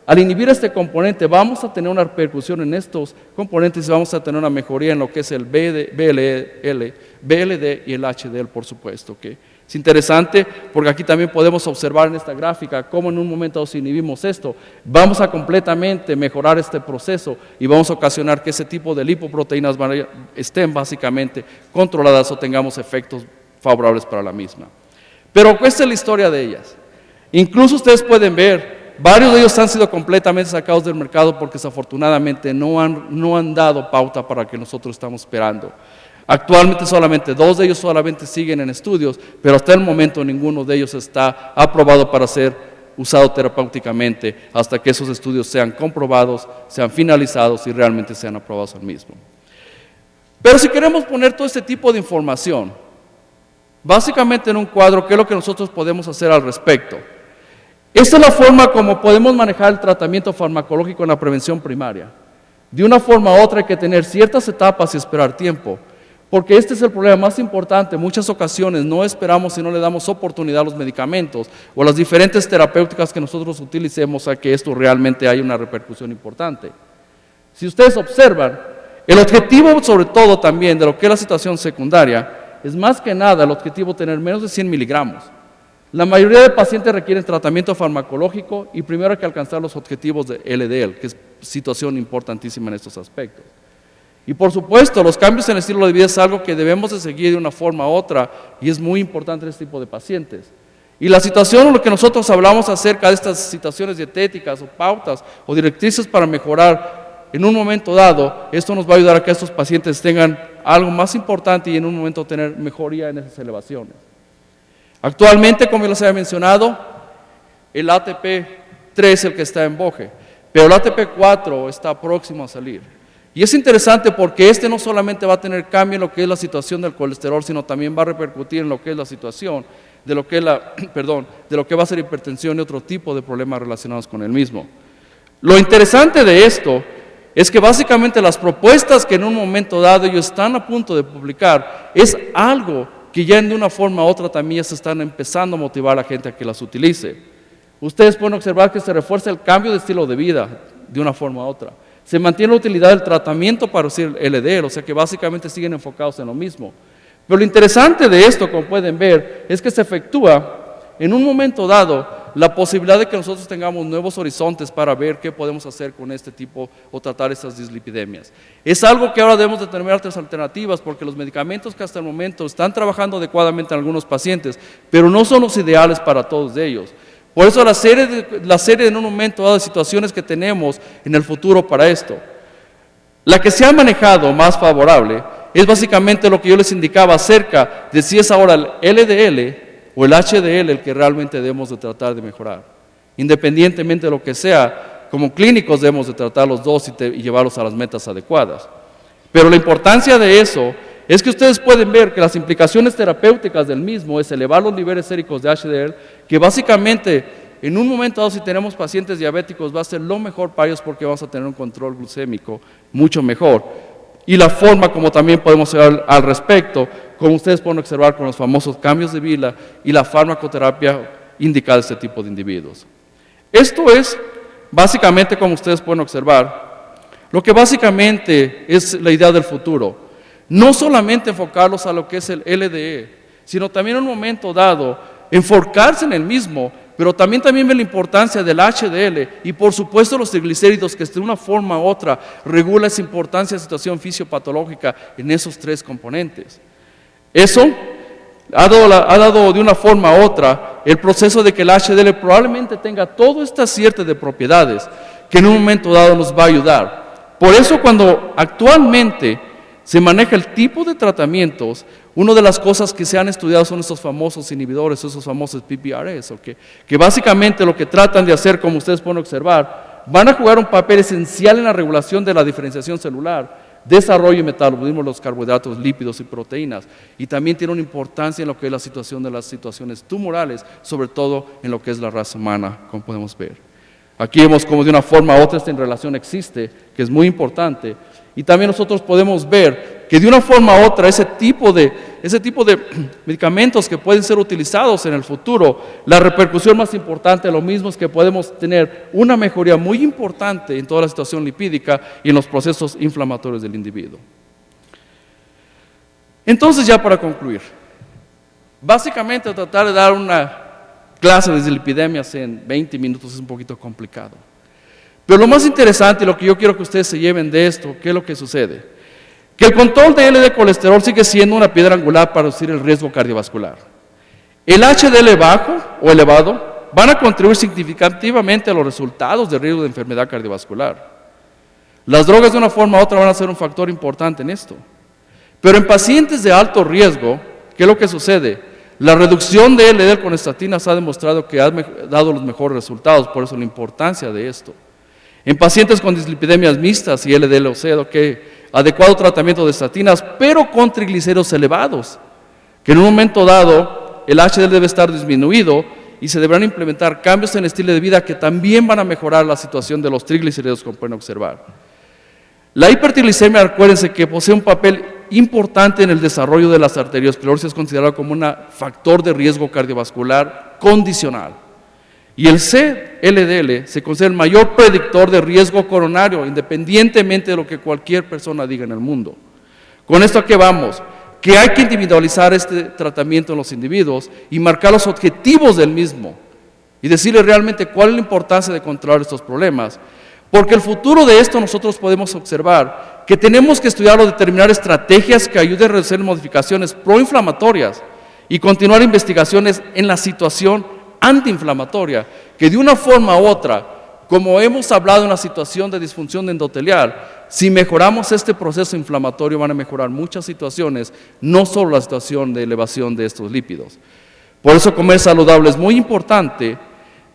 al inhibir este componente vamos a tener una repercusión en estos componentes y vamos a tener una mejoría en lo que es el BLD y el HDL, por supuesto. ¿Okay? Es interesante porque aquí también podemos observar en esta gráfica cómo en un momento si inhibimos esto, vamos a completamente mejorar este proceso y vamos a ocasionar que ese tipo de lipoproteínas estén básicamente controladas o tengamos efectos favorables para la misma. Pero esta es la historia de ellas. Incluso ustedes pueden ver, varios de ellos han sido completamente sacados del mercado porque desafortunadamente no han dado pauta para que nosotros estamos esperando. Actualmente solamente 2 de ellos solamente siguen en estudios, pero hasta el momento ninguno de ellos está aprobado para ser usado terapéuticamente hasta que esos estudios sean comprobados, sean finalizados y realmente sean aprobados al mismo. Pero si queremos poner todo este tipo de información, básicamente en un cuadro, ¿qué es lo que nosotros podemos hacer al respecto? Esta es la forma como podemos manejar el tratamiento farmacológico en la prevención primaria. De una forma u otra hay que tener ciertas etapas y esperar tiempo. Porque este es el problema más importante. En muchas ocasiones no esperamos y no le damos oportunidad a los medicamentos o a las diferentes terapéuticas que nosotros utilicemos a que esto realmente haya una repercusión importante. Si ustedes observan, el objetivo sobre todo también de lo que es la situación secundaria es más que nada el objetivo tener menos de 100 miligramos. La mayoría de pacientes requieren tratamiento farmacológico y primero hay que alcanzar los objetivos de LDL, que es situación importantísima en estos aspectos. Y por supuesto, los cambios en el estilo de vida es algo que debemos de seguir de una forma u otra y es muy importante en este tipo de pacientes. Y la situación o lo que nosotros hablamos acerca de estas situaciones dietéticas o pautas o directrices para mejorar en un momento dado, esto nos va a ayudar a que estos pacientes tengan algo más importante y en un momento tener mejoría en esas elevaciones. Actualmente, como les había mencionado, el ATP3 es el que está en boje, pero el ATP4 está próximo a salir. Y es interesante porque este no solamente va a tener cambio en lo que es la situación del colesterol, sino también va a repercutir en lo que es la situación de lo que es de lo que va a ser hipertensión y otro tipo de problemas relacionados con el mismo. Lo interesante de esto es que básicamente las propuestas que en un momento dado ellos están a punto de publicar es algo que ya de una forma u otra también se están empezando a motivar a la gente a que las utilice. Ustedes pueden observar que se refuerza el cambio de estilo de vida de una forma u otra. Se mantiene la utilidad del tratamiento para reducir el LDL, o sea que básicamente siguen enfocados en lo mismo. Pero lo interesante de esto, como pueden ver, es que se efectúa en un momento dado la posibilidad de que nosotros tengamos nuevos horizontes para ver qué podemos hacer con este tipo o tratar estas dislipidemias. Es algo que ahora debemos de tener otras alternativas porque los medicamentos que hasta el momento están trabajando adecuadamente en algunos pacientes, pero no son los ideales para todos ellos. Por eso la serie en un momento dado de situaciones que tenemos en el futuro para esto. La que se ha manejado más favorable es básicamente lo que yo les indicaba acerca de si es ahora el LDL o el HDL el que realmente debemos de tratar de mejorar. Independientemente de lo que sea, como clínicos debemos de tratar los dos y llevarlos a las metas adecuadas. Pero la importancia de eso es que ustedes pueden ver que las implicaciones terapéuticas del mismo es elevar los niveles séricos de HDL, que básicamente en un momento dado si tenemos pacientes diabéticos va a ser lo mejor para ellos porque vamos a tener un control glucémico mucho mejor. Y la forma como también podemos hablar al respecto, como ustedes pueden observar con los famosos cambios de vida y la farmacoterapia indicada a este tipo de individuos. Esto es básicamente, como ustedes pueden observar, lo que básicamente es la idea del futuro. No solamente enfocarlos a lo que es el LDE, sino también en un momento dado enfocarse en el mismo, pero también ver la importancia del HDL y por supuesto los triglicéridos que de una forma u otra regula esa importancia de situación fisiopatológica en esos tres componentes. Eso ha dado de una forma u otra el proceso de que el HDL probablemente tenga toda esta serie de propiedades que en un momento dado nos va a ayudar. Por eso cuando actualmente se maneja el tipo de tratamientos, una de las cosas que se han estudiado son estos famosos inhibidores, esos famosos PPRs, que básicamente lo que tratan de hacer, como ustedes pueden observar, van a jugar un papel esencial en la regulación de la diferenciación celular, desarrollo y metabolismo de los carbohidratos, lípidos y proteínas, y también tiene una importancia en lo que es la situación de las situaciones tumorales, sobre todo en lo que es la raza humana, como podemos ver. Aquí vemos como de una forma u otra esta relación existe, que es muy importante. Y también nosotros podemos ver que de una forma u otra ese tipo de medicamentos que pueden ser utilizados en el futuro, la repercusión más importante de lo mismo es que podemos tener una mejoría muy importante en toda la situación lipídica y en los procesos inflamatorios del individuo. Entonces ya para concluir, básicamente tratar de dar una clase de dislipidemias en 20 minutos es un poquito complicado. Pero lo más interesante y lo que yo quiero que ustedes se lleven de esto, ¿qué es lo que sucede? Que el control de LDL colesterol sigue siendo una piedra angular para reducir el riesgo cardiovascular. El HDL bajo o elevado van a contribuir significativamente a los resultados de riesgo de enfermedad cardiovascular. Las drogas de una forma u otra van a ser un factor importante en esto. Pero en pacientes de alto riesgo, ¿qué es lo que sucede? La reducción de LDL con estatinas ha demostrado que ha dado los mejores resultados, por eso la importancia de esto. En pacientes con dislipidemias mixtas y LDL-C, adecuado tratamiento de estatinas, pero con triglicéridos elevados, que en un momento dado el HDL debe estar disminuido y se deberán implementar cambios en el estilo de vida que también van a mejorar la situación de los triglicéridos, como pueden observar. La hipertriglicemia, acuérdense que posee un papel importante en el desarrollo de las arteriosclerosis, es considerado como un factor de riesgo cardiovascular condicional. Y el LDL se considera el mayor predictor de riesgo coronario, independientemente de lo que cualquier persona diga en el mundo. Con esto, ¿a qué vamos? Que hay que individualizar este tratamiento en los individuos y marcar los objetivos del mismo y decirle realmente cuál es la importancia de controlar estos problemas. Porque el futuro de esto nosotros podemos observar que tenemos que estudiar o determinar estrategias que ayuden a reducir modificaciones proinflamatorias y continuar investigaciones en la situación antiinflamatoria, que de una forma u otra, como hemos hablado en la situación de disfunción endotelial, si mejoramos este proceso inflamatorio van a mejorar muchas situaciones, no solo la situación de elevación de estos lípidos. Por eso comer saludable es muy importante,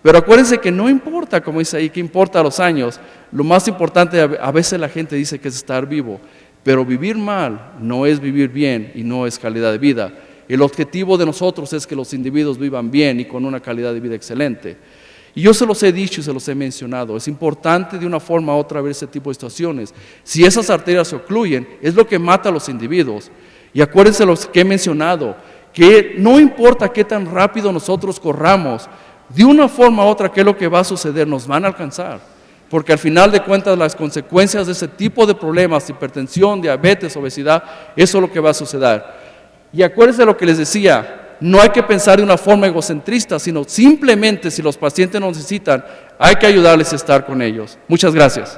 pero acuérdense que no importa, como dice ahí, que importa los años, lo más importante, a veces la gente dice que es estar vivo, pero vivir mal no es vivir bien y no es calidad de vida. El objetivo de nosotros es que los individuos vivan bien y con una calidad de vida excelente. Y yo se los he dicho y se los he mencionado, es importante de una forma u otra ver ese tipo de situaciones. Si esas arterias se ocluyen, es lo que mata a los individuos. Y acuérdense los que he mencionado, que no importa qué tan rápido nosotros corramos, de una forma u otra, ¿qué es lo que va a suceder? Nos van a alcanzar. Porque al final de cuentas las consecuencias de ese tipo de problemas, hipertensión, diabetes, obesidad, eso es lo que va a suceder. Y acuérdense lo que les decía, no hay que pensar de una forma egocentrista, sino simplemente si los pacientes nos necesitan, hay que ayudarles a estar con ellos. Muchas gracias.